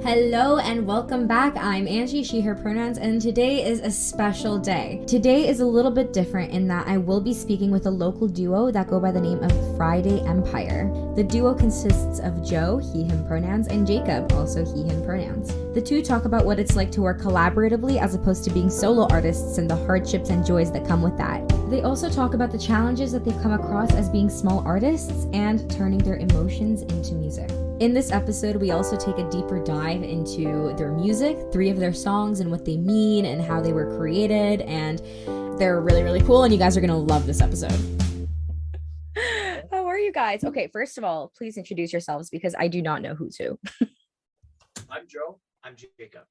Hello and welcome back. I'm Angie, she, her pronouns, and today is a special day. Today is a little bit different in that I will be speaking with a local duo that go by the name of Friday Empire. The duo consists of Joe, he, him pronouns, and Jacob, also he, him pronouns. The two talk about what it's like to work collaboratively as opposed to being solo artists and the hardships and joys that come with that. They also talk about the challenges that they've come across as being small artists and turning their emotions into music. In this episode, we also take a deeper dive into their music, 3 of their songs and what they mean and how they were created, and they're really, really cool, and you guys are going to love this episode. How are you guys? Okay, first of all, please introduce yourselves because I do not know who's who. I'm Joe. I'm Jacob.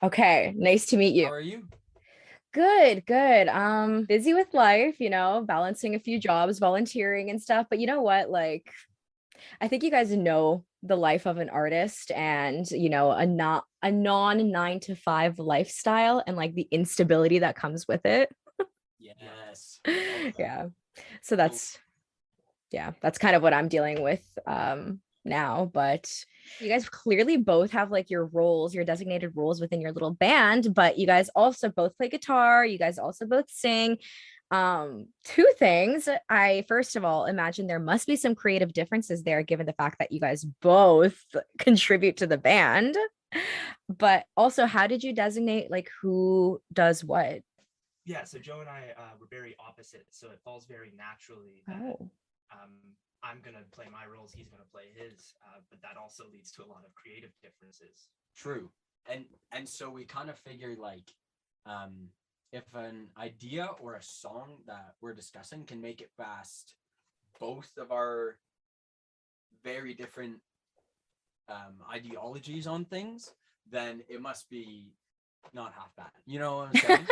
Okay, nice to meet you. How are you? Good. Busy with life, balancing a few jobs, volunteering and stuff, but you know what? I think you guys know the life of an artist and, a non 9 to 5 lifestyle and like the instability that comes with it. Yes. Yeah. So that's kind of what I'm dealing with now, but you guys clearly both have like your roles, your designated roles within your little band, but you guys also both play guitar, you guys also both sing. 2 things. I first of all imagine there must be some creative differences there given the fact that you guys both contribute to the band. But also, how did you designate like who does what? Yeah, so Joe and I were very opposite, so it falls very naturally that I'm gonna play my roles, he's gonna play his, but that also leads to a lot of creative differences. True. And so we kind of figured like if an idea or a song that we're discussing can make it past both of our very different ideologies on things, then it must be not half bad. You know what I'm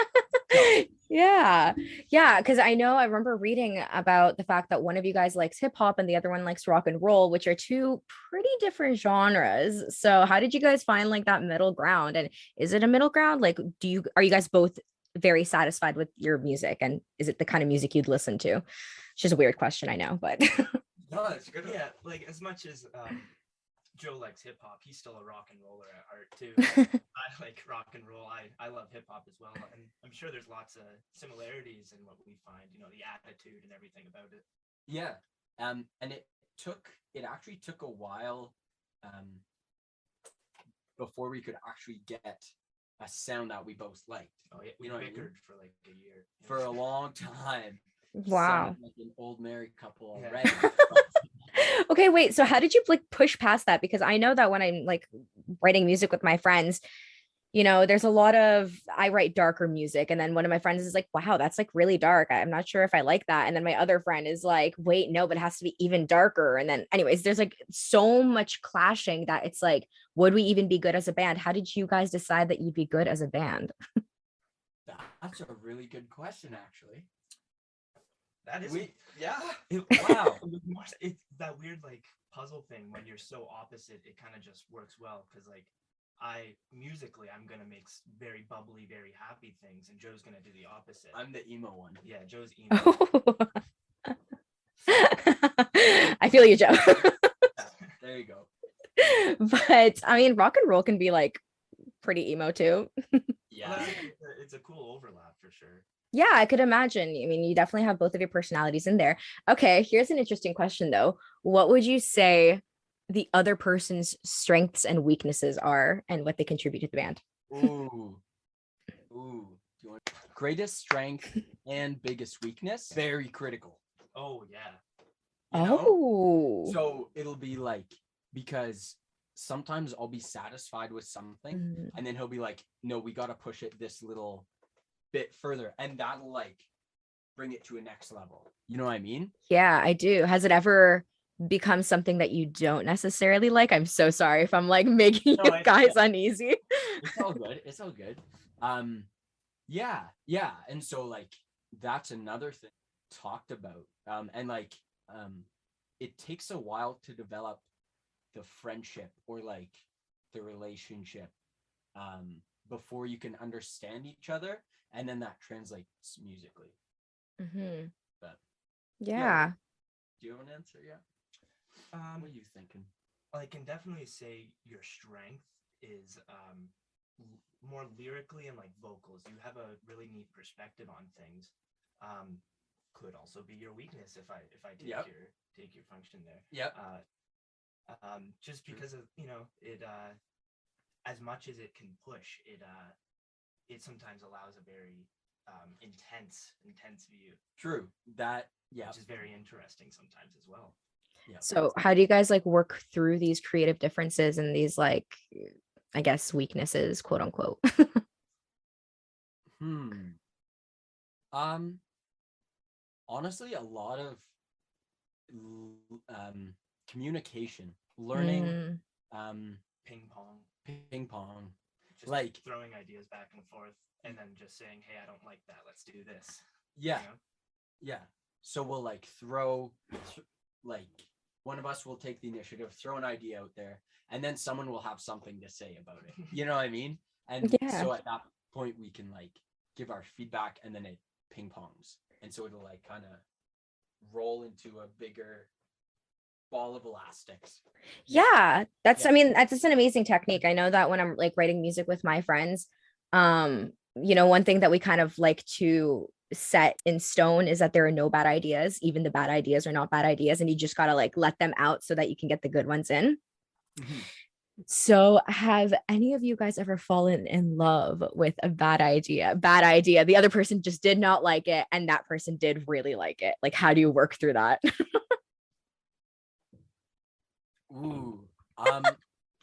saying? Yeah, because I remember reading about the fact that one of you guys likes hip hop and the other one likes rock and roll, which are 2 pretty different genres. So how did you guys find like that middle ground? And is it a middle ground? Like, are you guys both very satisfied with your music? And is it the kind of music you'd listen to? It's just a weird question, I know, but No, it's good. Yeah, like as much as Joe likes hip hop, he's still a rock and roller at heart too. I like rock and roll. I love hip hop as well, and I'm sure there's lots of similarities in what we find. The attitude and everything about it. Yeah. And it actually took a while before we could actually get a sound that we both liked. Oh yeah, we bickered for like a year. For a long time. Wow. Sounded like an old married couple already. Yeah. Okay, wait. So how did you like push past that? Because I know that when I'm like writing music with my friends, there's a lot of, I write darker music. And then one of my friends is like, wow, that's like really dark. I'm not sure if I like that. And then my other friend is like, wait, no, but it has to be even darker. And then anyways, there's like so much clashing that it's like, would we even be good as a band? How did you guys decide that you'd be good as a band? That's a really good question, actually. That is, yeah. Wow. It's that weird like puzzle thing when you're so opposite. It kind of just works well because like musically I'm gonna make very bubbly, very happy things, and Joe's gonna do the opposite. I'm the emo one. Yeah, Joe's emo. I feel you, Joe. There you go. But I mean, rock and roll can be like pretty emo too. Yeah. Well, it's a cool overlap for sure. Yeah, I could imagine. I mean, you definitely have both of your personalities in there. Okay, here's an interesting question though. What would you say the other person's strengths and weaknesses are and what they contribute to the band? Ooh. Do you want greatest strength and biggest weakness? Very critical. Oh yeah. So it'll be like, because sometimes I'll be satisfied with something and then he'll be like, no, we got to push it this little bit further, and that'll like bring it to a next level. You know what I mean? Yeah, I do. Has it ever become something that you don't necessarily like? I'm so sorry if I'm like making you guys uneasy. It's all good. Yeah. And so like that's another thing talked about. And like it takes a while to develop the friendship or like the relationship before you can understand each other, and then that translates musically. But yeah. Do you have an answer? Yeah. What are you thinking? I can definitely say your strength is more lyrically and like vocals. You have a really neat perspective on things. Could also be your weakness if I take your function there. Yep. Just because of it as much as it can push it sometimes allows a very intense view. True. That which is very interesting sometimes as well. Yeah. So how do you guys like work through these creative differences and these like, I guess, weaknesses, quote unquote? Honestly, a lot of communication, learning, ping pong, just like throwing ideas back and forth and then just saying, hey, I don't like that, let's do this. Yeah, so we'll like throw like one of us will take the initiative, throw an idea out there, and then someone will have something to say about it. You know what I mean? And so at that point we can like give our feedback, and then it ping pongs, and so it'll like kind of roll into a bigger ball of elastics. That's I mean, that's just an amazing technique. I know that when I'm like writing music with my friends, one thing that we kind of like to set in stone is that there are no bad ideas. Even the bad ideas are not bad ideas, and you just got to like let them out so that you can get the good ones in. So have any of you guys ever fallen in love with a bad idea? The other person just did not like it, and that person did really like it. Like, how do you work through that?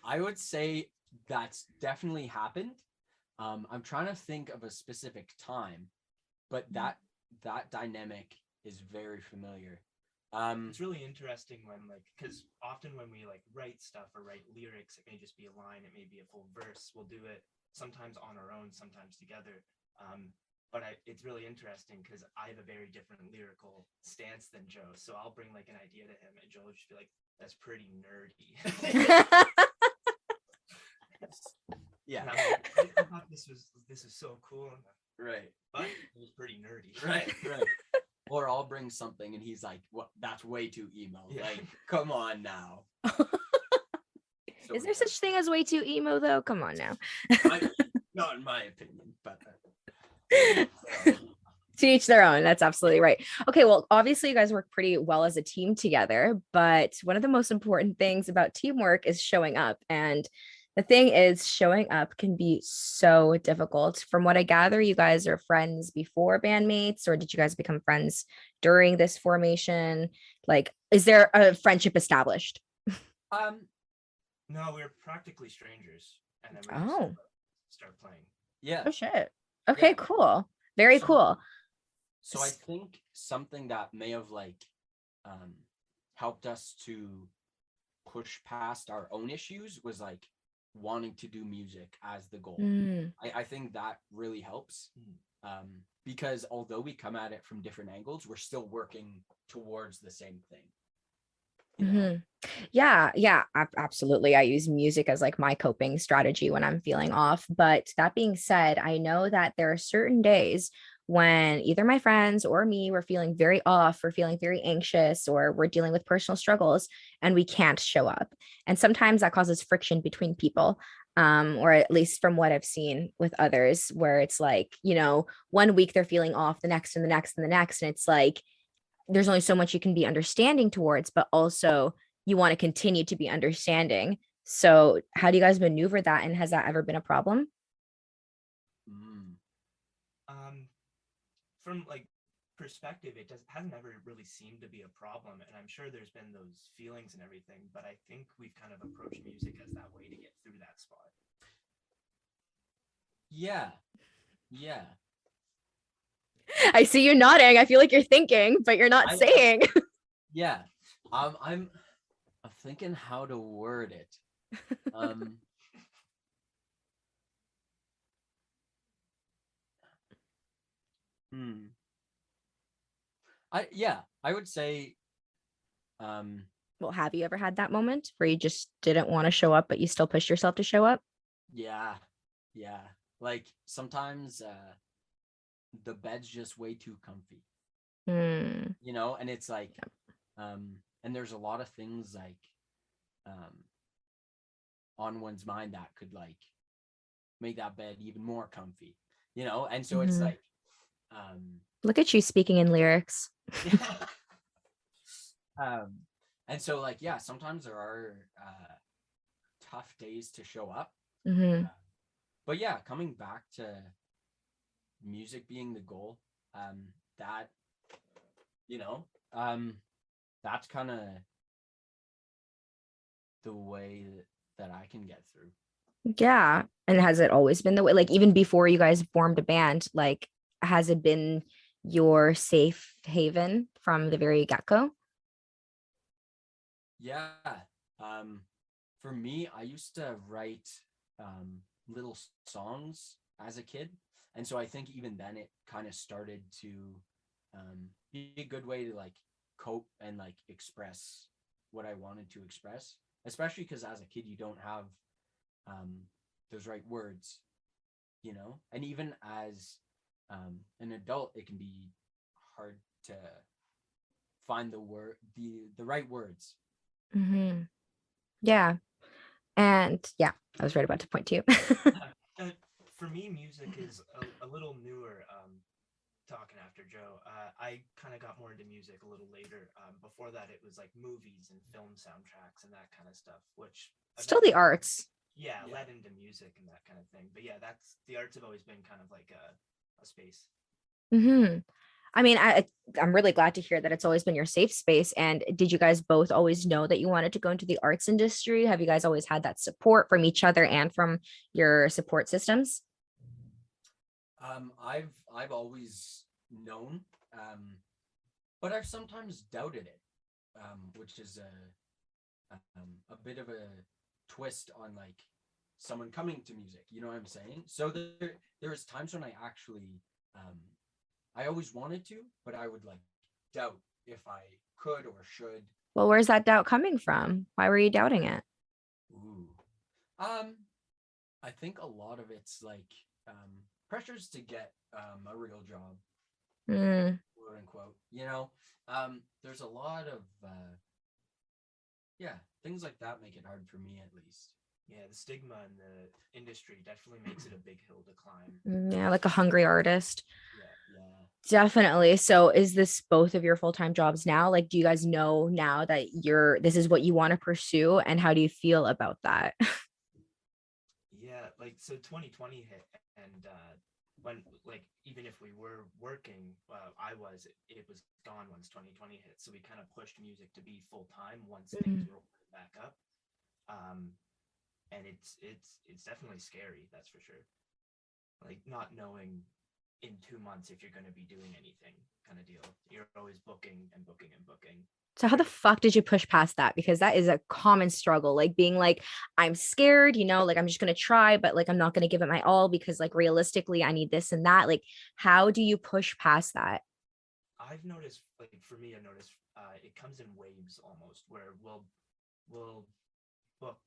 I would say that's definitely happened. I'm trying to think of a specific time, but that dynamic is very familiar. It's really interesting when because often when we like write stuff or write lyrics, it may just be a line, it may be a full verse. We'll do it sometimes on our own, sometimes together. But it's really interesting because I have a very different lyrical stance than Joe. So I'll bring like an idea to him, and Joe will just be like, "That's pretty nerdy." Yeah. I thought this is so cool. Right. But it was pretty nerdy. Right. Or I'll bring something and he's like, "What? That's way too emo." Yeah. Like, come on now. Is there such thing as way too emo though? Come on now. Not in my opinion, but to each their own. That's absolutely right. Okay, well, obviously you guys work pretty well as a team together, but one of the most important things about teamwork is showing up. And the thing is, showing up can be so difficult. From what I gather, you guys are friends before bandmates, or did you guys become friends during this formation? Like, is there a friendship established? No, we're practically strangers, and then we just start playing. Yeah. Oh shit. Okay, cool. Very cool. So I think something that may have like helped us to push past our own issues was like wanting to do music as the goal. I think that really helps, because although we come at it from different angles, we're still working towards the same thing. Yeah, absolutely. I use music as like my coping strategy when I'm feeling off. But that being said, I know that there are certain days when either my friends or me were feeling very off, or feeling very anxious, or we're dealing with personal struggles, and we can't show up. And sometimes that causes friction between people, or at least from what I've seen with others, where it's like, 1 week they're feeling off, the next and the next and the next. And it's like, there's only so much you can be understanding towards, but also you want to continue to be understanding. So how do you guys maneuver that? And has that ever been a problem? From like perspective, it hasn't ever really seemed to be a problem, and I'm sure there's been those feelings and everything, but I think we've kind of approached music as that way to get through that spot. Yeah. I see you nodding. I feel like you're thinking, but you're not saying. Yeah. I'm thinking how to word it. I would say well, have you ever had that moment where you just didn't want to show up, but you still pushed yourself to show up? Yeah. Like sometimes the bed's just way too comfy. And it's like and there's a lot of things like on one's mind that could like make that bed even more comfy, you know? And so it's like, look at you speaking in lyrics. And so like, yeah, sometimes there are tough days to show up. But yeah, coming back to music being the goal, that, you know, that's kind of the way that I can get through. Yeah. And has it always been the way, like even before you guys formed a band, like has it been your safe haven from the very get-go? Yeah. For me, I used to write little songs as a kid. And so I think even then it kind of started to be a good way to like cope and like express what I wanted to express, especially because as a kid, you don't have those right words, you know, and even as an adult, it can be hard to find the right words. Yeah. And yeah, I was right about to point to you. For me, music is a little newer. Talking after Joe, I kind of got more into music a little later. Before that, it was like movies and film soundtracks and that kind of stuff, which Still the arts. Yeah, led into music and that kind of thing. But yeah, that's the arts have always been kind of like a space. I mean, I'm really glad to hear that it's always been your safe space. And did you guys both always know that you wanted to go into the arts industry? Have you guys always had that support from each other and from your support systems? I've always known, but I've sometimes doubted it, which is a bit of a twist on like someone coming to music. You know what I'm saying? So there was times when I actually I always wanted to, but I would like doubt if I could or should. Well, where's that doubt coming from? Why were you doubting it? Ooh. I think a lot of it's like pressures to get a real job, quote unquote. You know, there's a lot of things like that make it hard for me at least. Yeah, the stigma in the industry definitely makes it a big hill to climb. Yeah, like a hungry artist. Yeah. Definitely. So is this both of your full-time jobs now? Like, do you guys know now that this is what you want to pursue? And how do you feel about that? Yeah, like so 2020 hit and when like even if we were working, it was gone once 2020 hit. So we kind of pushed music to be full time once things were back up. And it's definitely scary, that's for sure. Like not knowing in 2 months if you're going to be doing anything kind of deal. You're always booking and booking and booking. So how the fuck did you push past that? Because that is a common struggle, like being like, I'm scared, like I'm just going to try, but like I'm not going to give it my all because like realistically I need this and that. Like, how do you push past that? I've noticed, like for me, I noticed it comes in waves almost, where we'll book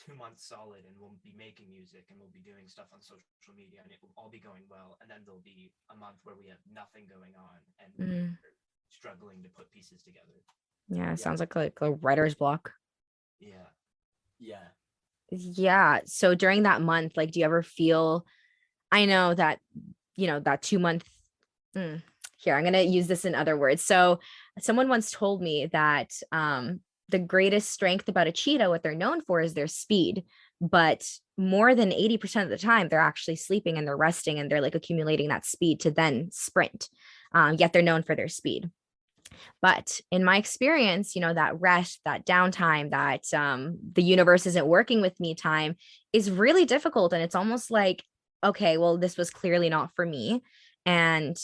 2 months solid and we'll be making music and we'll be doing stuff on social media and it will all be going well, and then there'll be a month where we have nothing going on and we're struggling to put pieces together. Yeah, it sounds like a writer's block. Yeah. So during that month, like, do you ever feel, I know that, that 2 month, here, I'm going to use this in other words. So someone once told me that the greatest strength about a cheetah, what they're known for is their speed, but more than 80% of the time they're actually sleeping and they're resting and they're like accumulating that speed to then sprint. Yet they're known for their speed. But in my experience, that rest, that downtime, that the universe isn't working with me time is really difficult. And it's almost like, okay, well, this was clearly not for me. And,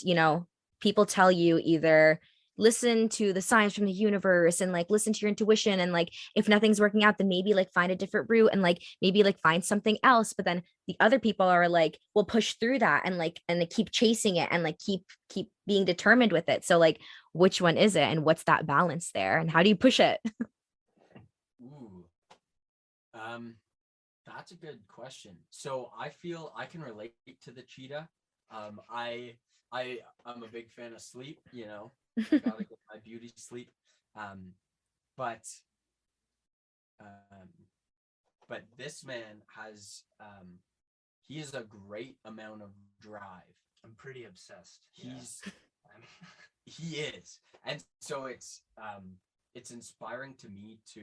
people tell you either listen to the signs from the universe and like listen to your intuition. And like, if nothing's working out, then maybe like find a different route and like maybe like find something else. But then the other people are like, we'll push through that and like, and they keep chasing it and like keep being determined with it. So like, which one is it? And what's that balance there? And how do you push it? Ooh. That's a good question. So I feel I can relate to the cheetah. I'm a big fan of sleep, I gotta get my beauty sleep. But but this man has he has a great amount of drive. I'm pretty obsessed. He's I'm- he is, and so it's inspiring to me to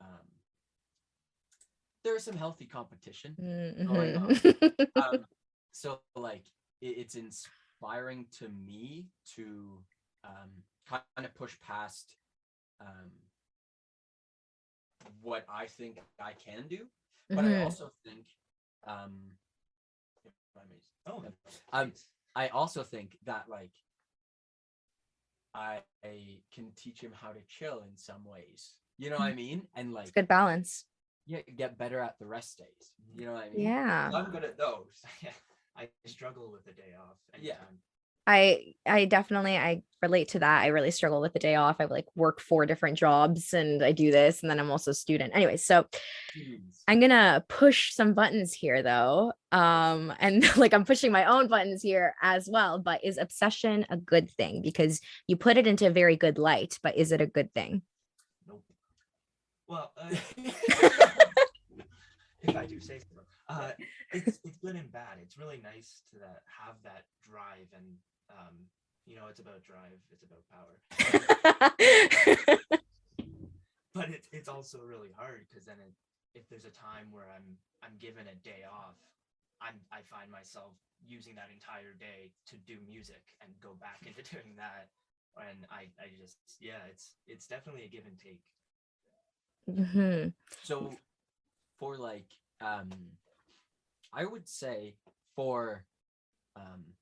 um there's some healthy competition going on. Mhm. So like it's inspiring to me to kind of push past um what I think I can do, but I Mhm. also think um if I may, oh, um please. I also think that like I can teach him how to chill in some ways. You know what I mean? And It's like good balance. yeah, get better at the rest days. You know what I mean? Yeah. I'm good at those. Yeah, I struggle with a day off Yeah. anytime. I definitely I relate to that. I really struggle with the day off. I like work 4 different jobs and I do this and then I'm also a student. Anyway, so Jeez. I'm gonna push some buttons here though. And like I'm pushing my own buttons here as well. But is obsession a good thing? Because you put it into a very good light, but is it a good thing? Nope. Well, if I do say so. It's good and bad. It's really nice to have that drive, and it's about drive. It's about power. But it's also really hard because then if there's a time where I'm given a day off, I find myself using that entire day to do music and go back into doing that, and I just it's definitely a give and take. Mhm. So for like I would say for um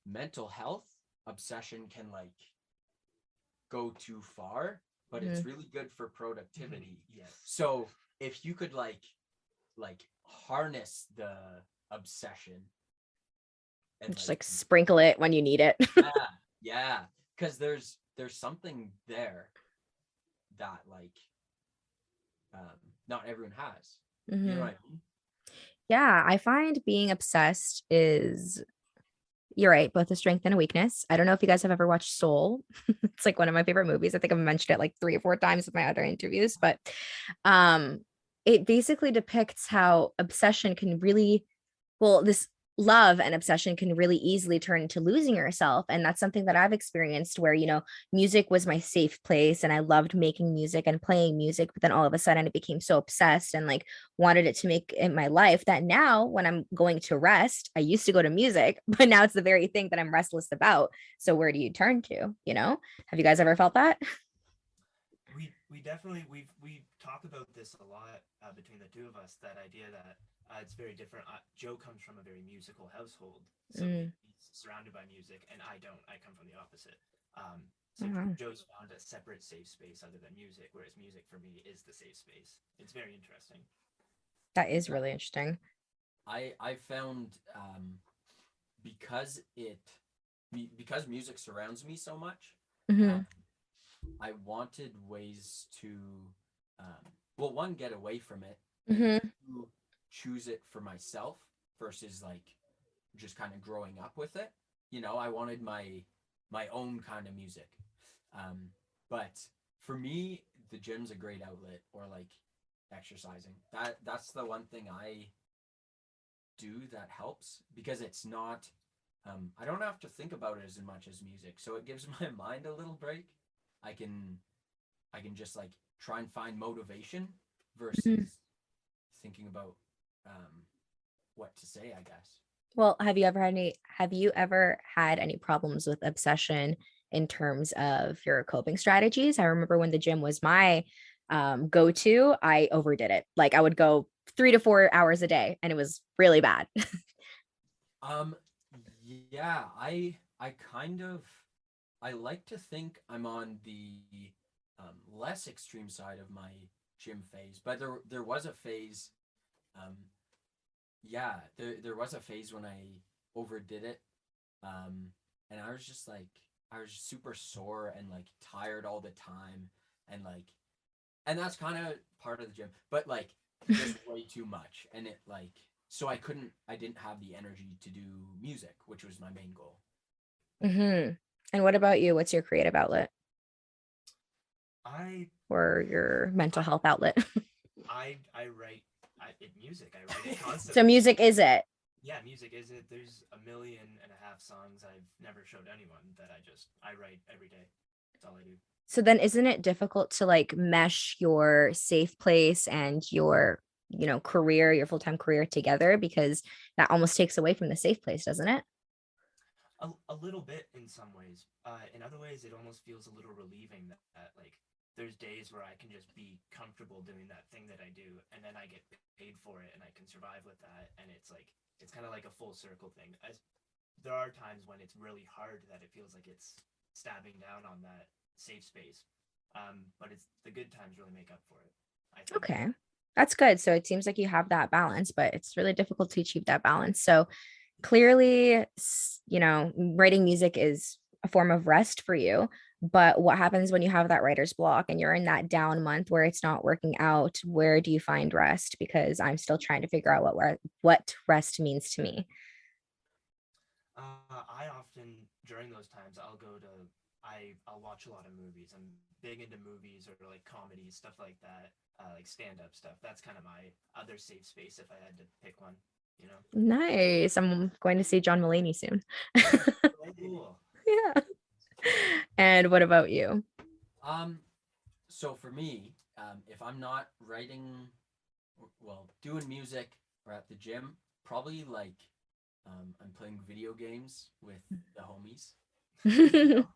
mental health, obsession can like go too far, but it's Mhm. really good for productivity. Yes. So if you could like harness the obsession and Just like sprinkle it when you need it. yeah, because there's something there that like not everyone has. You know Mhm. what I mean? Yeah, I find being obsessed is, you're right, both a strength and a weakness. I don't know if you guys have ever watched Soul. It's like one of my favorite movies. I think I've mentioned it like 3 or 4 times with my other interviews, but um it basically depicts how obsession can really, well, this love and obsession can really easily turn into losing yourself. And that's something that I've experienced where, music was my safe place and I loved making music and playing music. But then all of a sudden it became so obsessed and like wanted it to make in my life that now when I'm going to rest, I used to go to music, but now it's the very thing that I'm restless about. So where do you turn to? Have you guys ever felt that? We definitely we talk about this a lot between the two of us. That idea that it's very different. Joe comes from a very musical household, so Mm, he's surrounded by music, and I don't. I come from the opposite. So wow. Joe's found a separate safe space other than music, whereas music for me is the safe space. It's very interesting. That is really interesting. I found because because music surrounds me so much, Hmm. um, I wanted ways to well, one, get away from it, and Hmm. two, choose it for myself versus like just kind of growing up with it. I wanted my own kind of music. But for me, the gym's a great outlet, or like exercising. That's the one thing I do that helps because it's not I don't have to think about it as much as music. So it gives my mind a little break. I can I can just like try and find motivation versus thinking about what to say, I guess. Well, have you ever had any problems with obsession in terms of your coping strategies? I remember when the gym was my go-to, I overdid it. Like I would go 3 to 4 hours a day and it was really bad. Um yeah, I kind of I like to think I'm on the less extreme side of my gym phase, but there was a phase um yeah, there was a phase when I overdid it. Um, and I was just like, I was super sore and like tired all the time, and like, and that's kind of part of the gym, but like just way too much, and it like, so I didn't have the energy to do music, which was my main goal. Hmm. And what about you? What's your creative outlet I or your mental I health outlet? I write music. I write it So constantly. music is it? Yeah, music is it. There's 1.5 million songs I've never showed anyone that I write every day. That's all I do. So then isn't it difficult to like mesh your safe place and your, career, your full-time career together because that almost takes away from the safe place, doesn't it? A little bit in some ways. In other ways, it almost feels a little relieving that like there's days where I can just be comfortable doing that thing that I do, and then I get paid for it, and I can survive with that, and it's kind of like a full circle thing. As there are times when it's really hard that it feels like it's stabbing down on that safe space, but it's the good times really make up for it. I think. Okay. That's good. So it seems like you have that balance, but it's really difficult to achieve that balance. So clearly, writing music is a form of rest for you. But what happens when you have that writer's block and you're in that down month where it's not working out? Where do you find rest? Because I'm still trying to figure out what rest means to me. I often during those times I'll watch a lot of movies. I'm big into movies or like comedies, stuff like that, like stand up stuff. That's kind of my other safe space if I had to pick one. You know. Nice. I'm going to see John Mulaney soon. Oh, cool. Yeah. And what about you? Um, so for me, if I'm not writing, well, doing music or at the gym, probably like I'm playing video games with the homies. You know,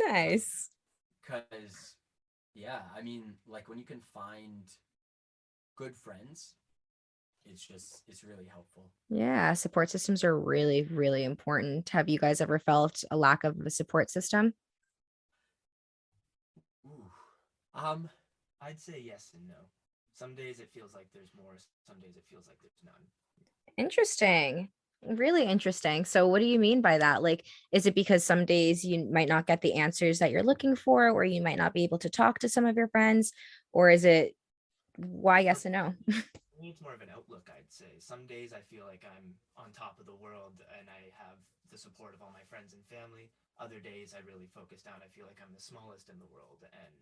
Nice. because yeah, I mean, like when you can find good friends, it's really helpful. Yeah, support systems are really, really important. Have you guys ever felt a lack of a support system? Ooh. I'd say yes and no. Some days it feels like there's more. Some days it feels like there's none. Interesting. Really interesting. So, what do you mean by that? Like, is it because some days you might not get the answers that you're looking for, or you might not be able to talk to some of your friends? Or is it why For yes and no? me, it's more of an outlook, I'd say. Some days I feel like I'm on top of the world and I have the support of all my friends and family. Other days I really focus down. I feel like I'm the smallest in the world and,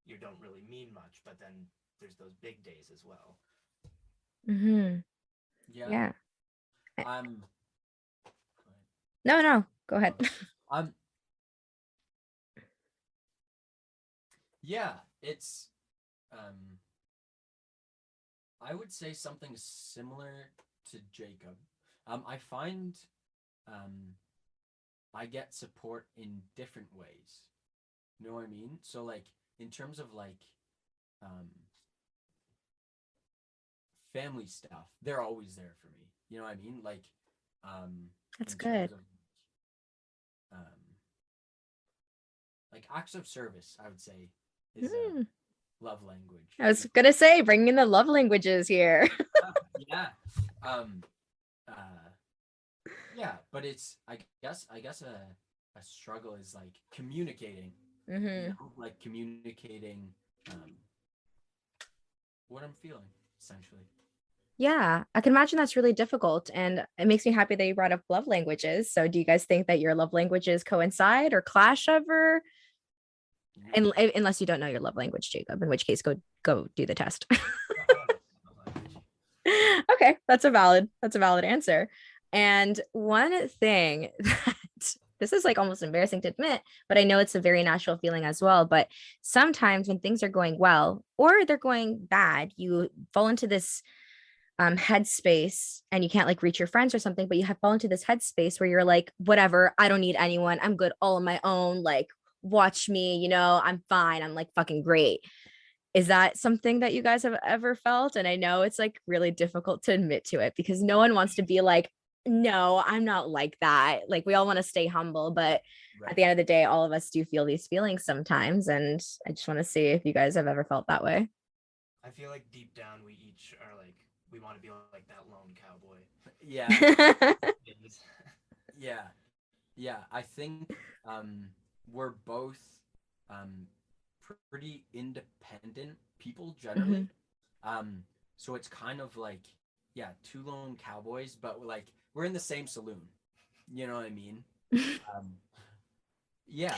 you don't really mean much, but then there's those big days as well. Hmm. Yeah. Yeah. Um. No, no, go ahead. Okay. Um. Yeah. It's. Um. I would say something similar to Jacob. I find. Um. I get support in different ways. You know what I mean? So like in terms of like um family stuff, they're always there for me. You know what I mean? Like um That's in good. terms of um like acts of service, I would say is a Hmm. love language. I was gonna say, bringing in the love languages here. Yeah. Um uh yeah, but it's I guess a struggle is like communicating, Hmm. like communicating um what I'm feeling essentially. Yeah, I can imagine that's really difficult. And it makes me happy that you brought up love languages. So, do you guys think that your love languages coincide or clash ever? And Ooh. unless you don't know your love language, Jacob, in which case, go do the test. No, I don't know love language. Okay, that's a valid answer. And one thing that this is like almost embarrassing to admit, but I know it's a very natural feeling as well. But sometimes when things are going well or they're going bad, you fall into this headspace and you can't like reach your friends or something, but you have fall into this headspace where you're like, whatever, I don't need anyone. I'm good all on my own. Like, watch me, I'm fine. I'm like fucking great. Is that something that you guys have ever felt? And I know it's like really difficult to admit to it because no one wants to be like, no, I'm not like that. Like, we all want to stay humble, but at Right. the end of the day, all of us do feel these feelings sometimes. And I just want to see if you guys have ever felt that way. I feel like deep down we each are like we want to be like that lone cowboy. Yeah. Yes. Yeah. Yeah. I think we're both um pretty independent people Mhm. generally. Um so it's kind of like yeah, two lone cowboys, but like we're in the same saloon. You know what I mean? Um yeah.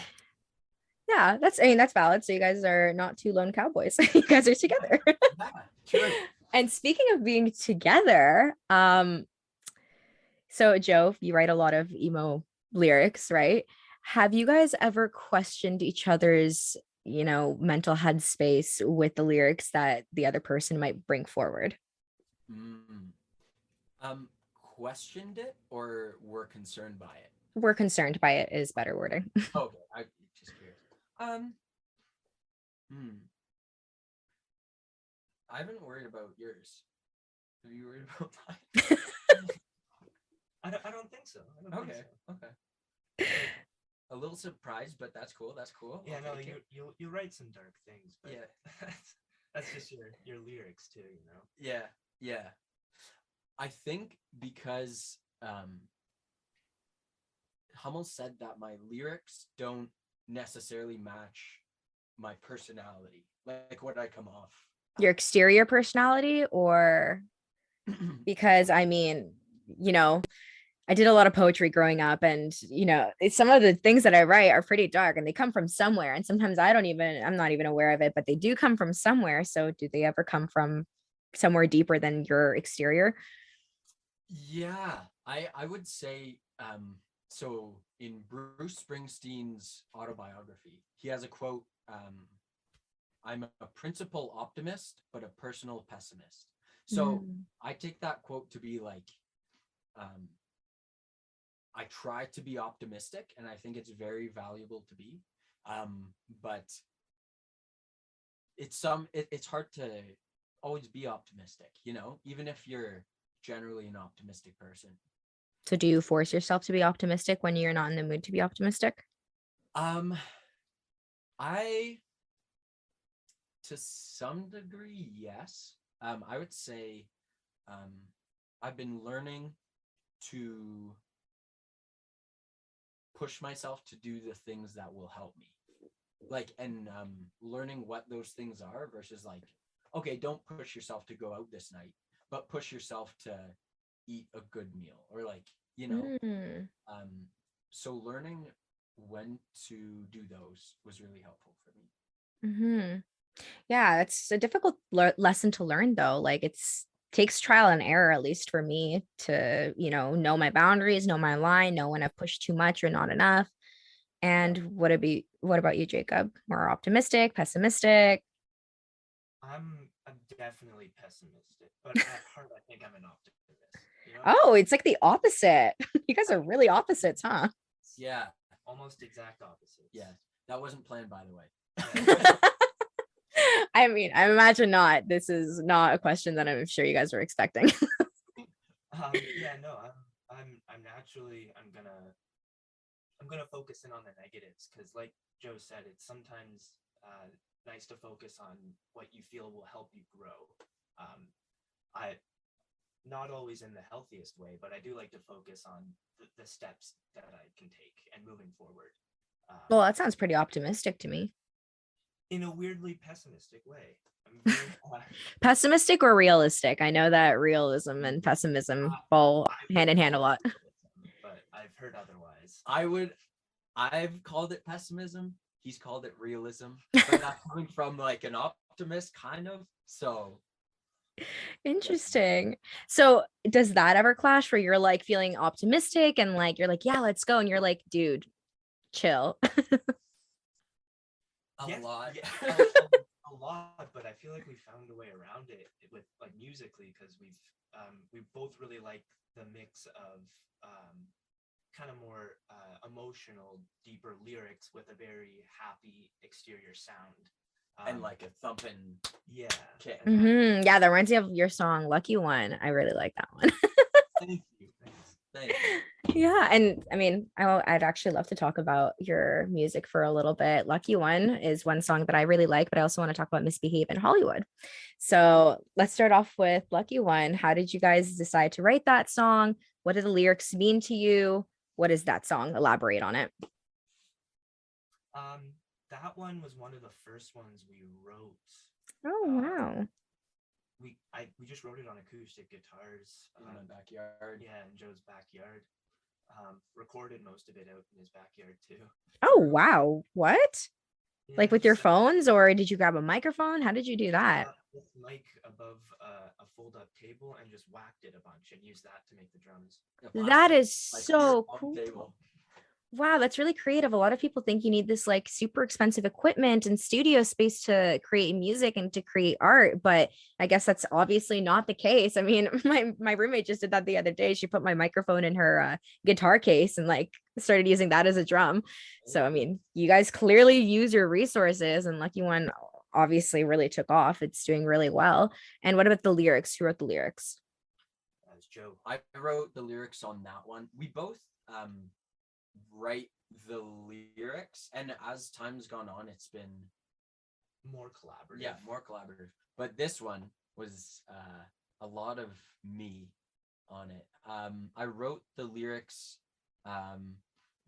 Yeah, that's valid. So you guys are not two lone cowboys. You guys are together. Yeah, true. And speaking of being together, so Joe, you write a lot of emo lyrics, right? Have you guys ever questioned each other's, mental headspace with the lyrics that the other person might bring forward? Mm. Questioned it or were concerned by it? We're concerned by it is better wording. Okay, I just curious. Hmm. I haven't worried about yours. Have you worried about mine? I don't think so. I don't think Okay, so. okay. A little surprised, but that's cool. That's cool. Yeah, I'll no, take it. you write some dark things, but Yeah. that's just your lyrics too, Yeah, yeah. I think because Hummel said that my lyrics don't necessarily match my personality, like what I come off. Your exterior personality, or because I mean, you know, I did a lot of poetry growing up, and some of the things that I write are pretty dark and they come from somewhere. And sometimes I'm not even aware of it, but they do come from somewhere. So do they ever come from somewhere deeper than your exterior? Yeah, I would say so in Bruce Springsteen's autobiography, he has a quote, I'm a principal optimist, but a personal pessimist. So I take that quote to be like, um, I try to be optimistic, and I think it's very valuable to be. But it's hard to always be optimistic, even if you're generally an optimistic person. So do you force yourself to be optimistic when you're not in the mood to be optimistic? I to some degree, yes. I would say I've been learning to push myself to do the things that will help me. Like, and learning what those things are versus like, okay, don't push yourself to go out this night, but push yourself to eat a good meal, or like, so learning when to do those was really helpful for me. Yeah, it's a difficult lesson to learn though. Like it's takes trial and error, at least for me, to know my boundaries, know my line, know when I've pushed too much or not enough. And what about you, Jacob? More optimistic, pessimistic? I'm definitely pessimistic, but at heart I think I'm an optimist. Oh, it's like the opposite. You guys are really opposites, huh? Yeah, almost exact opposites. Yeah, that wasn't planned, by the way. I mean, I imagine not. This is not a question that I'm sure you guys were expecting. Yeah, no, I'm naturally I'm gonna focus in on the negatives, because like Joe said, it's sometimes nice to focus on what you feel will help you grow. I not always in the healthiest way, but I do like to focus on the steps that I can take and moving forward. Well, that sounds pretty optimistic to me. In a weirdly pessimistic way. I'm very pessimistic or realistic? I know that realism and pessimism fall hand in hand a lot. But I've heard otherwise. I've called it pessimism. He's called it realism. But that's coming from like an optimist, kind of. So interesting. So does that ever clash where you're like feeling optimistic and like you're like, yeah, let's go, and you're like, dude, chill? A lot. Yeah, a lot, but I feel like we found a way around it with like musically, because we both really like the mix of kind of more emotional, deeper lyrics with a very happy exterior sound. And like a thumping. Yeah. Okay. Yeah, that reminds me of your song Lucky One. I really like that one. Thank you. Thanks. Yeah, and I mean, I'd actually love to talk about your music for a little bit. Lucky One is one song that I really like, but I also want to talk about Misbehave in Hollywood. So let's start off with Lucky One. How did you guys decide to write that song? What do the lyrics mean to you? What is that song? Elaborate on it. That one was one of the first ones we wrote. Oh, wow. We just wrote it on acoustic guitars in my backyard. Yeah, in Joe's backyard. Recorded most of it out in his backyard too. Oh, wow. What? Like Yeah, with your so phones, or did you grab a microphone? How did you do that? with mic above a fold-up table and just whacked it a bunch and used that to make the drums. Yeah, That plastic, is like beer so pong cool. table. Wow, that's really creative. A lot of people think you need this like super expensive equipment and studio space to create music and to create art, but I guess that's obviously not the case. I mean, my roommate just did that the other day. She put my microphone in her guitar case and like started using that as a drum. So I Hey, mean, you guys clearly use your resources, and Lucky One obviously really took off. It's doing really well. And what about the lyrics? Who wrote the lyrics? As Joe. I wrote the lyrics on that one. We both write the lyrics, and as time's gone on, it's been More collaborative. more collaborative. But this one was a lot of me on it. I wrote the lyrics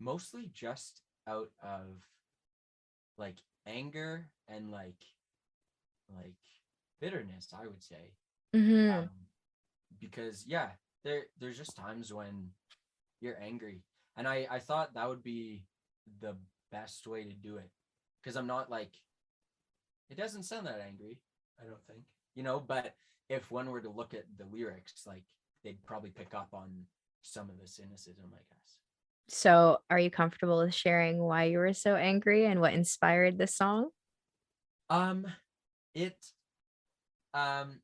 mostly just out of like anger and like bitterness, I would say. Mm-hmm. Um, because there's just times when you're angry, and I thought that would be the best way to do it, because I'm not like, it doesn't sound that angry, I don't think, but if one were to look at the lyrics, like they'd probably pick up on some of the cynicism, I guess. So, are you comfortable with sharing why you were so angry and what inspired the song? um it um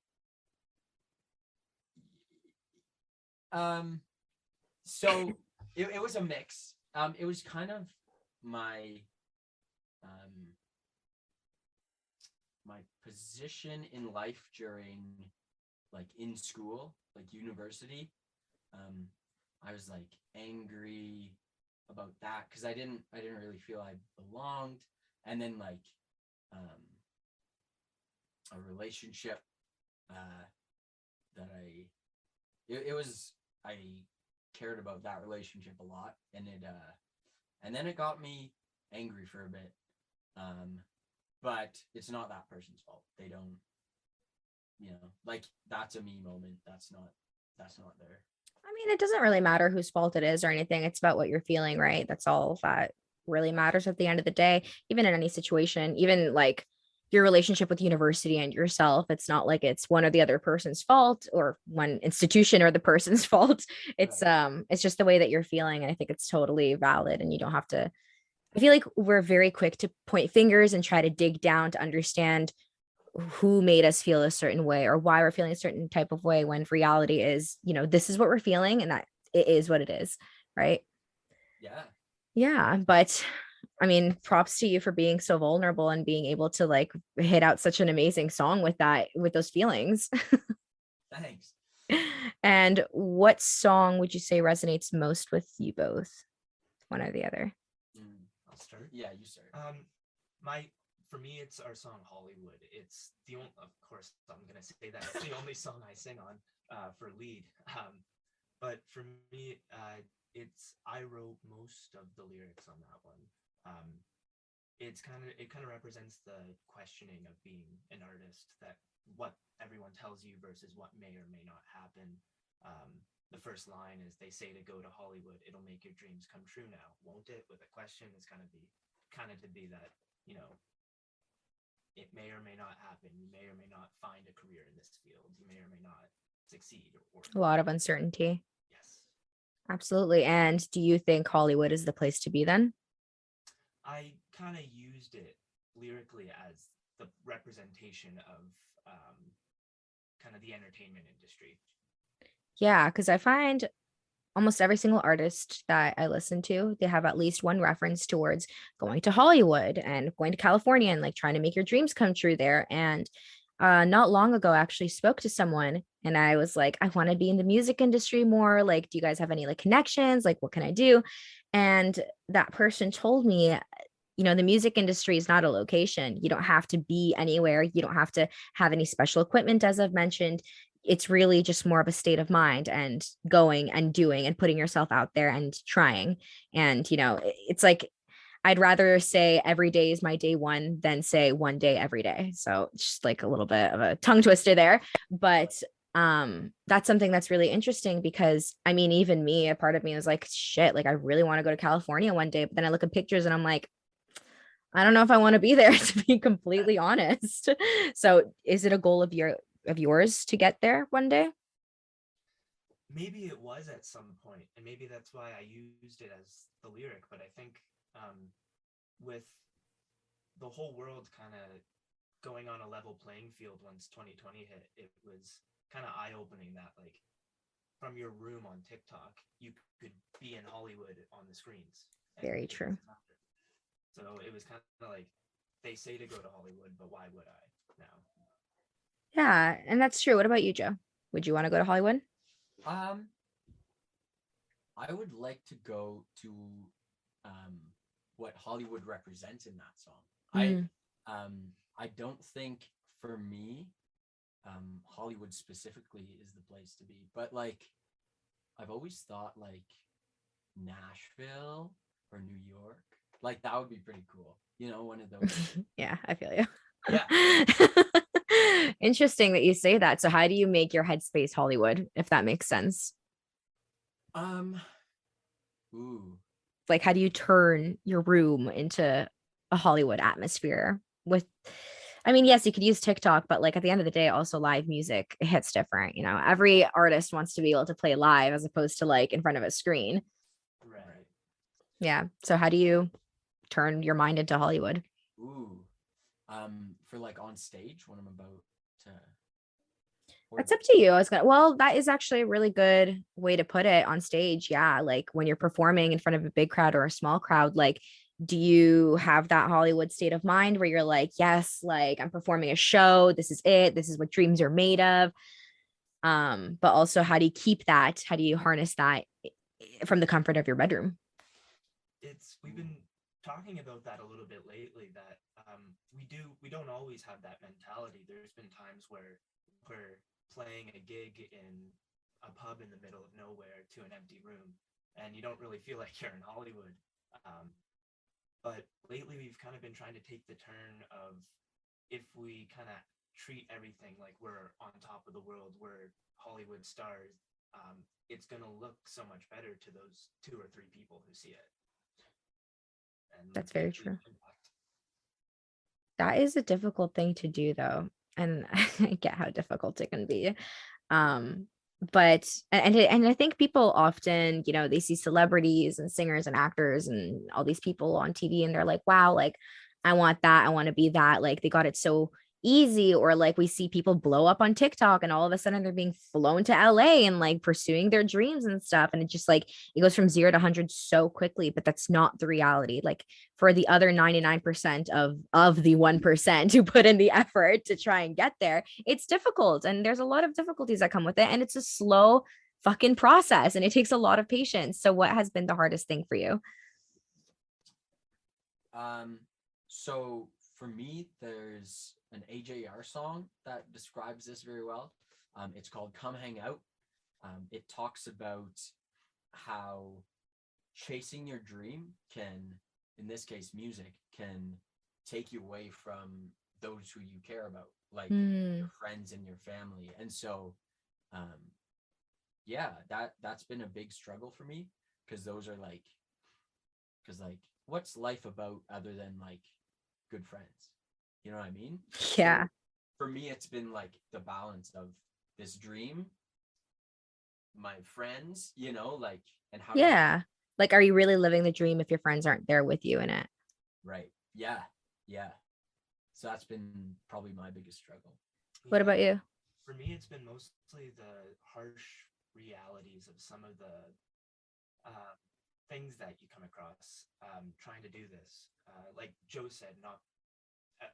um so it was a mix. It was kind of my um my position in life during, like, in school, like university. um I was like angry about that because I didn't really feel I belonged. And then like um a relationship uh that it was, I cared about that relationship a lot, and then it got me angry for a bit. um but it's not that person's fault. They don't, like, that's a me moment. That's not there. I mean, it doesn't really matter whose fault it is or anything. It's about what you're feeling, right? That's all that really matters at the end of the day, even in any situation, even like your relationship with university and yourself. It's not like it's one or the other person's fault or one institution or the person's fault. Right. It's just the way that you're feeling. And I think it's totally valid. And you don't have to, I feel like we're very quick to point fingers and try to dig down to understand who made us feel a certain way or why we're feeling a certain type of way, when reality is, this is what we're feeling and that it is what it is, right? Yeah. Yeah, but I mean, props to you for being so vulnerable and being able to like hit out such an amazing song with that, with those feelings. Thanks. And what song would you say resonates most with you both, one or the other? I'll start. Yeah, you start. My For me, it's our song Hollywood. It's the only, of course, I'm gonna say that it's the only song I sing on for lead. But for me, I wrote most of the lyrics on that one. Um, it kind of represents the questioning of being an artist, that what everyone tells you versus what may or may not happen. Um, the first line is, they say to go to Hollywood, it'll make your dreams come true now, won't it? With a question, is kind of to be that, it may or may not happen. You may or may not find a career in this field. You may or may not succeed. Or A lot of uncertainty. yes, Absolutely. And do you think Hollywood is the place to be then? I kind of used it lyrically as the representation of kind of the entertainment industry. Yeah, because I find almost every single artist that I listen to, they have at least one reference towards going to Hollywood and going to California and like trying to make your dreams come true there. And not long ago, I actually spoke to someone and I was like, I want to be in the music industry more. Like, do you guys have any like connections? Like, what can I do? And that person told me, the music industry is not a location. You don't have to be anywhere. You don't have to have any special equipment, as I've mentioned. It's really just more of a state of mind and going and doing and putting yourself out there and trying. And, it's like, I'd rather say every day is my day one than say one day every day. So just like a little bit of a tongue twister there. But that's something that's really interesting because I mean, even me, a part of me was like, shit, like I really want to go to California one day. But then I look at pictures and I'm like, I don't know if I want to be there, to be completely honest. So is it a goal of yours to get there one day? Maybe it was at some point, and maybe that's why I used it as the lyric. But I think with the whole world kind of going on a level playing field once 2020 hit, it was kind of eye-opening that like from your room on TikTok, you could be in Hollywood on the screens. Very true. So it was kind of like they say to go to Hollywood, but why would I now? Yeah, and that's true. What about you, Joe? Would you want to go to Hollywood? Um, I would like to go to what Hollywood represents in that song. Mm. I don't think for me, Hollywood specifically is the place to be, but like I've always thought like Nashville or New York, like that would be pretty cool. You know, one of those. Yeah, I feel you. Yeah. Interesting that you say that. So how do you make your headspace Hollywood, if that makes sense? Ooh. Like, how do you turn your room into a Hollywood atmosphere with, I mean, yes, you could use TikTok, but like at the end of the day, also live music hits different. You know, every artist wants to be able to play live as opposed to like in front of a screen. Right. Yeah. So how do you turn your mind into Hollywood? Ooh. For like on stage when I'm about to. That's up to you. Well, that is actually a really good way to put it on stage. Yeah. Like when you're performing in front of a big crowd or a small crowd, like, do you have that Hollywood state of mind where you're like, yes, like I'm performing a show. This is it. This is what dreams are made of. But also how do you keep that? How do you harness that from the comfort of your bedroom? We've been talking about that a little bit lately, that we don't always have that mentality. There's been times where we're playing a gig in a pub in the middle of nowhere to an empty room, and you don't really feel like you're in Hollywood. But lately we've kind of been trying to take the turn of, if we kind of treat everything like we're on top of the world, we're Hollywood stars, it's going to look so much better to those 2 or 3 people who see it. And That's very true. impact. That is a difficult thing to do though. And I get how difficult it can be. But and I think people often, you know, they see celebrities and singers and actors and all these people on TV and they're like, wow, like I want that, I want to be that, like they got it so easy. Or like we see people blow up on TikTok and all of a sudden they're being flown to LA and like pursuing their dreams and stuff, and it just like it goes from 0 to 100 so quickly. But that's not the reality. Like for the other 99% of the 1% who put in the effort to try and get there, it's difficult, and there's a lot of difficulties that come with it, and it's a slow fucking process and it takes a lot of patience. So what has been the hardest thing for you? So for me, there's an AJR song that describes this very well. It's called Come Hang Out. It talks about how chasing your dream can, in this case, music, can take you away from those who you care about, like your friends and your family. And so, yeah, that's been a big struggle for me, because those are like, what's life about other than like good friends? You know what I mean? Yeah. So for me, it's been like the balance of this dream, my friends, you know, like, and how. Yeah. Like, are you really living the dream if your friends aren't there with you in it? Right. Yeah. Yeah. So that's been probably my biggest struggle. What about you? For me, it's been mostly the harsh realities of some of the things that you come across trying to do this. Like Joe said, not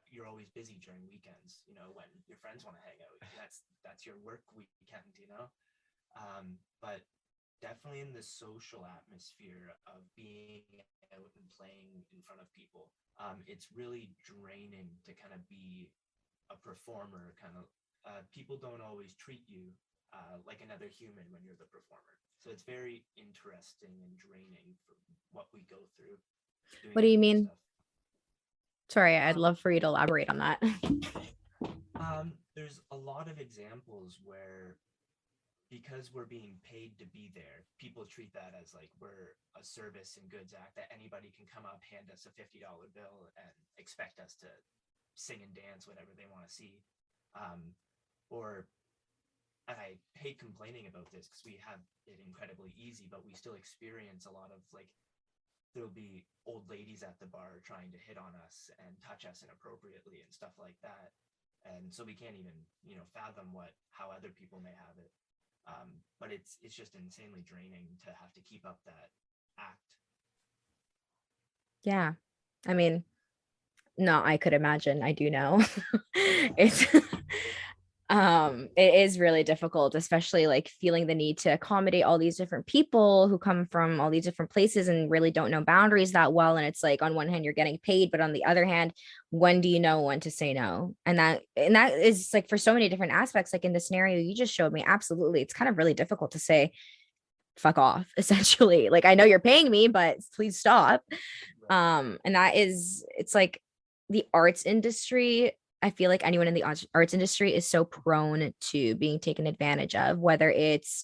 you're always busy during weekends. You know, when your friends want to hang out, that's your work weekend. You know, but definitely in the social atmosphere of being out and playing in front of people, it's really draining to kind of be a performer. Kind of people don't always treat you like another human when you're the performer. So it's very interesting and draining for what we go through. What do you mean? Stuff. Sorry, I'd love for you to elaborate on that. There's a lot of examples where because we're being paid to be there, people treat that as like we're a service and goods act, that anybody can come up, hand us a $50 bill and expect us to sing and dance whatever they want to see. Or and I hate complaining about this because we have it incredibly easy, but we still experience a lot of like, there'll be old ladies at the bar trying to hit on us and touch us inappropriately and stuff like that. And so we can't even, fathom how other people may have it. But it's just insanely draining to have to keep up that act. Yeah. I mean, no, I could imagine. I do know. It's it is really difficult, especially like feeling the need to accommodate all these different people who come from all these different places and really don't know boundaries that well. And it's like on one hand you're getting paid, but on the other hand, when do you know when to say no? And that is like for so many different aspects. Like in the scenario you just showed me, absolutely, it's kind of really difficult to say fuck off, essentially. Like, I know you're paying me, but please stop. And it's like the arts industry, I feel like anyone in the arts industry is so prone to being taken advantage of, whether it's,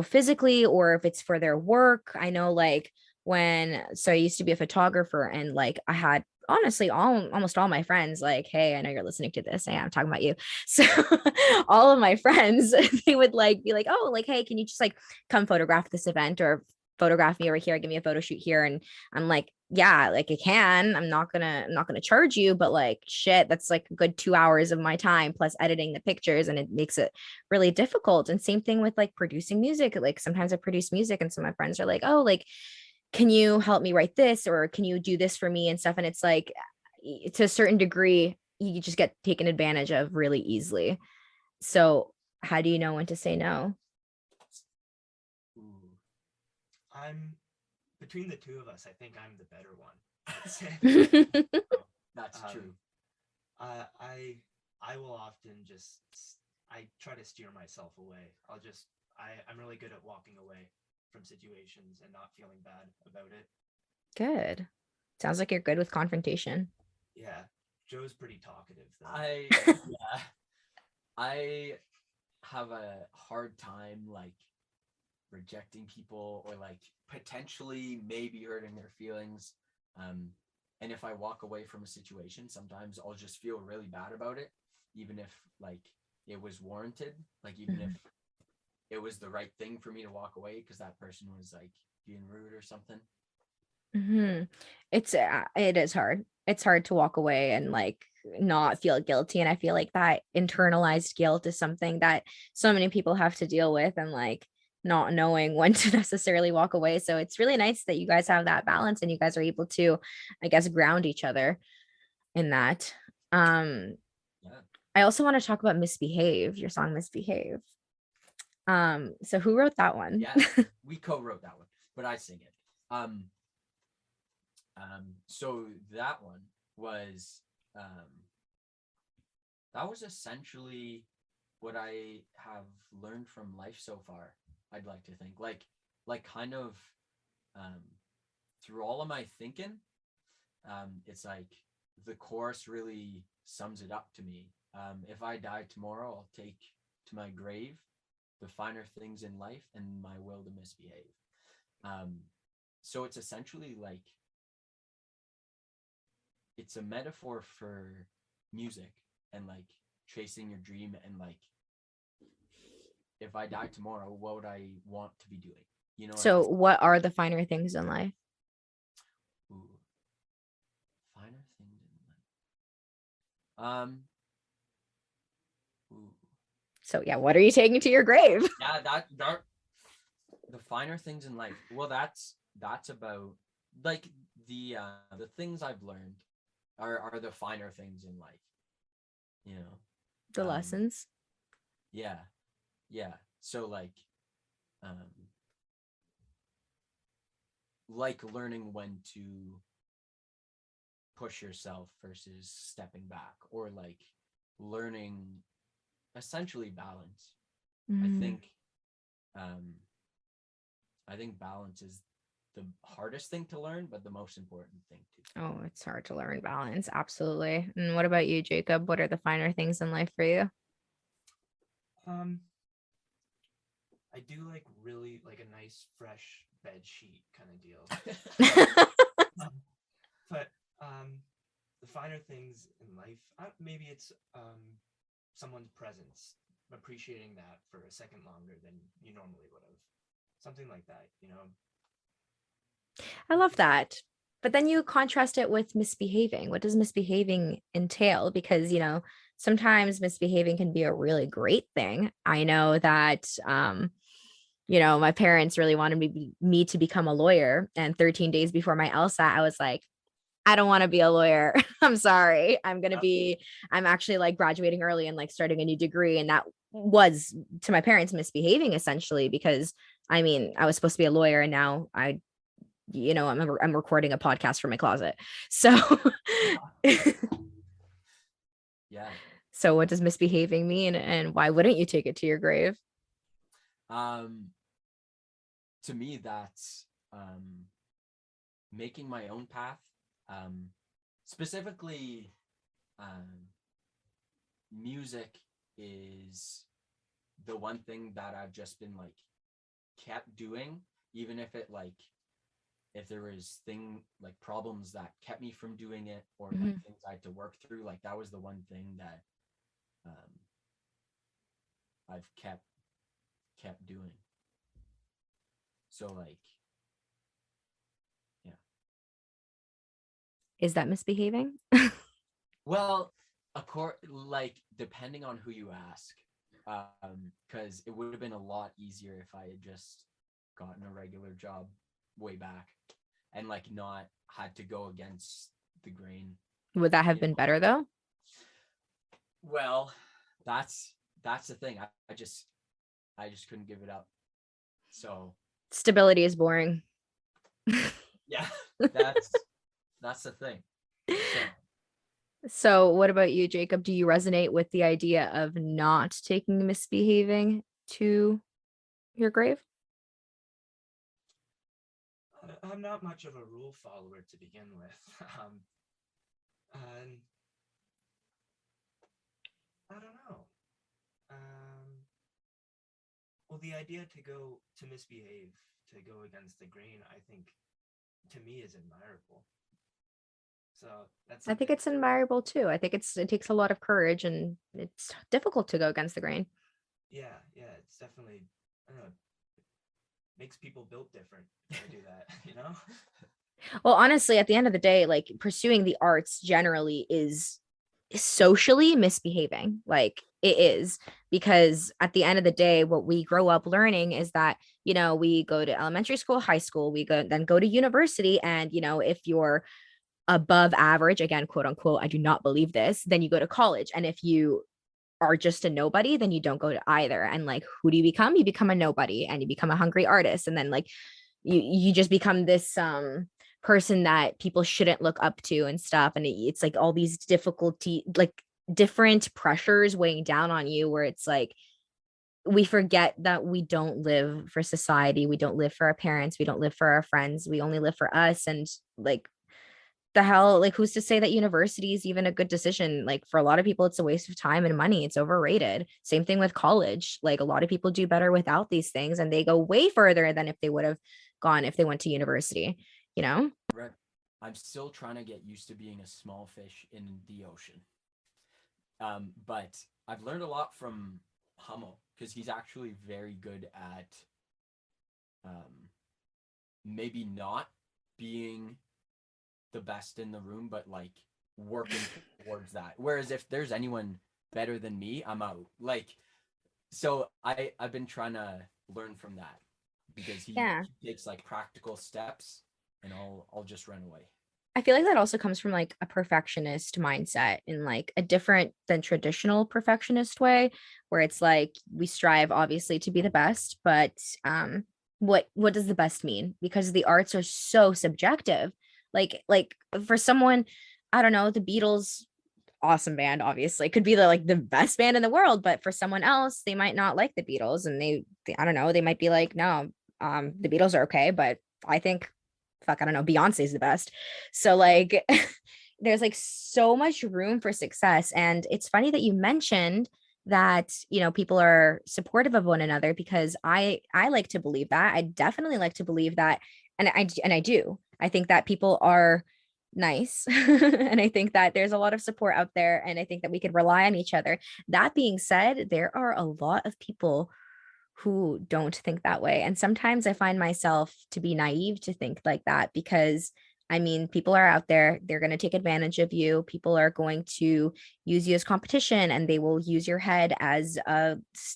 physically or if it's for their work. I know like I used to be a photographer, and like I had honestly almost all my friends like, hey, I know you're listening to this. Hey, I'm talking about you. So all of my friends, they would like be like, oh, like, hey, can you just like come photograph this event or photograph me over here, give me a photo shoot here? And I'm like, yeah, like I can. I'm not gonna charge you, but like shit, that's like a good 2 hours of my time plus editing the pictures, and it makes it really difficult. And same thing with like producing music. Like sometimes I produce music and some of my friends are like, oh, like, can you help me write this, or can you do this for me and stuff? And it's like, to a certain degree, you just get taken advantage of really easily. So how do you know when to say no? Ooh. I'm between the two of us, I think I'm the better one. I'd say. That's true. I will often just, I try to steer myself away. I'm really good at walking away from situations and not feeling bad about it. Good. Sounds like you're good with confrontation. Yeah. Joe's pretty talkative though. I have a hard time like rejecting people or like potentially maybe hurting their feelings. And if I walk away from a situation, sometimes I'll just feel really bad about it, even if like it was warranted, like even if it was the right thing for me to walk away because that person was like being rude or something. It is hard. It's hard to walk away and like not feel guilty. And I feel like that internalized guilt is something that so many people have to deal with, and like not knowing when to necessarily walk away. So it's really nice that you guys have that balance and you guys are able to, I guess, ground each other in that. Yeah. I also want to talk about Misbehave, your song Misbehave. So who wrote that one? Yeah, we co-wrote that one, but I sing it. So that one was that was essentially what I have learned from life so far. I'd like to think like kind of through all of my thinking, it's like the chorus really sums it up to me. If I die tomorrow, I'll take to my grave the finer things in life and my will to misbehave. So it's essentially like it's a metaphor for music and like chasing your dream, and like if I die tomorrow, what would I want to be doing? You know. So what are the finer things in life? Ooh. Finer things in life. Ooh. So yeah, what are you taking to your grave? Yeah, that the finer things in life. Well, that's about like the things I've learned are the finer things in life. You know. The lessons. Yeah. So like learning when to push yourself versus stepping back, or like learning essentially balance. I think balance is the hardest thing to learn, but the most important thing too. Oh, it's hard to learn balance. Absolutely. And what about you, Jacob? What are the finer things in life for you? I do like really like a nice fresh bed sheet kind of deal. But the finer things in life, maybe it's someone's presence, appreciating that for a second longer than you normally would have. Something like that, you know? I love that. But then you contrast it with misbehaving. What does misbehaving entail? Because, sometimes misbehaving can be a really great thing. I know that, my parents really wanted me to become a lawyer. And 13 days before my LSAT, I was like, I don't want to be a lawyer. I'm sorry. I'm actually like graduating early and like starting a new degree. And that was to my parents misbehaving essentially, because I was supposed to be a lawyer and now I'm recording a podcast from my closet. So, Yeah. So what does misbehaving mean, and why wouldn't you take it to your grave? To me, that's making my own path. Specifically, music is the one thing that I've just been like kept doing, even if it like if there was problems that kept me from doing it, or like things I had to work through, like that was the one thing that I've kept doing. So like, yeah. Is that misbehaving? Well, of course, like depending on who you ask, because it would have been a lot easier if I had just gotten a regular job way back and like not had to go against the grain. Would that have been better though? Well, that's the thing. I just couldn't give it up. So stability is boring. Yeah, that's the thing. So what about you, Jacob? Do you resonate with the idea of not taking misbehaving to your grave? I'm not much of a rule follower to begin with. And I don't know. Well, the idea to misbehave, to go against the grain, I think, to me, is admirable. So I think it's admirable too. I think it takes a lot of courage, and it's difficult to go against the grain. Yeah, it's definitely, I don't know, makes people built different if I do that, you know? Well, honestly, at the end of the day, like pursuing the arts generally is socially misbehaving. Like it is, because at the end of the day, what we grow up learning is that, we go to elementary school, high school, we then go to university. And, if you're above average, again, quote unquote, I do not believe this, then you go to college. And if you are just a nobody, then you don't go to either. And like, who do you become? You become a nobody, and you become a hungry artist. And then like, you just become this person that people shouldn't look up to and stuff. And it's like all these like different pressures weighing down on you, where it's like, we forget that we don't live for society. We don't live for our parents. We don't live for our friends. We only live for us. And like, the hell, like, who's to say that university is even a good decision? Like, for a lot of people, it's a waste of time and money. It's overrated. Same thing with college. Like, a lot of people do better without these things, and they go way further than if they would have gone if they went to university, Right. I'm still trying to get used to being a small fish in the ocean. But I've learned a lot from Hummel, because he's actually very good at maybe not being the best in the room, but like working towards that. Whereas if there's anyone better than me, I'm out. Like, so I've been trying to learn from that, because he takes like practical steps, and I'll just run away. I feel like that also comes from like a perfectionist mindset, in like a different than traditional perfectionist way, where it's like we strive obviously to be the best, but what does the best mean? Because the arts are so subjective. Like for someone, I don't know, the Beatles, awesome band, obviously, could be the best band in the world, but for someone else, they might not like the Beatles, and they I don't know, they might be like, no, the Beatles are okay, but I think, fuck, I don't know, Beyonce's the best. So like there's like so much room for success. And it's funny that you mentioned that, you know, people are supportive of one another, because I like to believe that. I definitely like to believe that. And I do. I think that people are nice. And I think that there's a lot of support out there, and I think that we could rely on each other. That being said, there are a lot of people who don't think that way. And sometimes I find myself to be naive to think like that, because I mean, people are out there, they're going to take advantage of you. People are going to use you as competition, and they will use your head as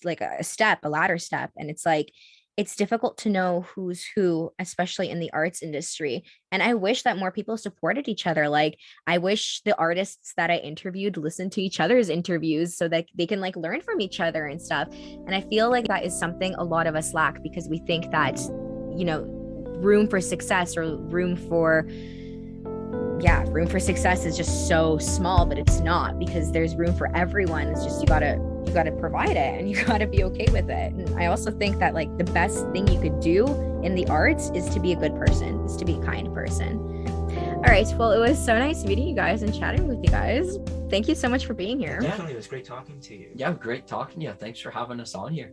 like a step, a ladder step. And it's like, it's difficult to know who's who, especially in the arts industry. And I wish that more people supported each other. Like, I wish the artists that I interviewed listened to each other's interviews so that they can like learn from each other and stuff. And I feel like that is something a lot of us lack, because we think that, you know, room for success, or room for success is just so small, but it's not, because there's room for everyone. It's just you gotta provide it, and you gotta be okay with it. And I also think that like the best thing you could do in the arts is to be a good person, is to be a kind person. All right, well, it was so nice meeting you guys and chatting with you guys. Thank you so much for being here. Definitely, it was great talking to you. Yeah, great talking to you. Thanks for having us on here.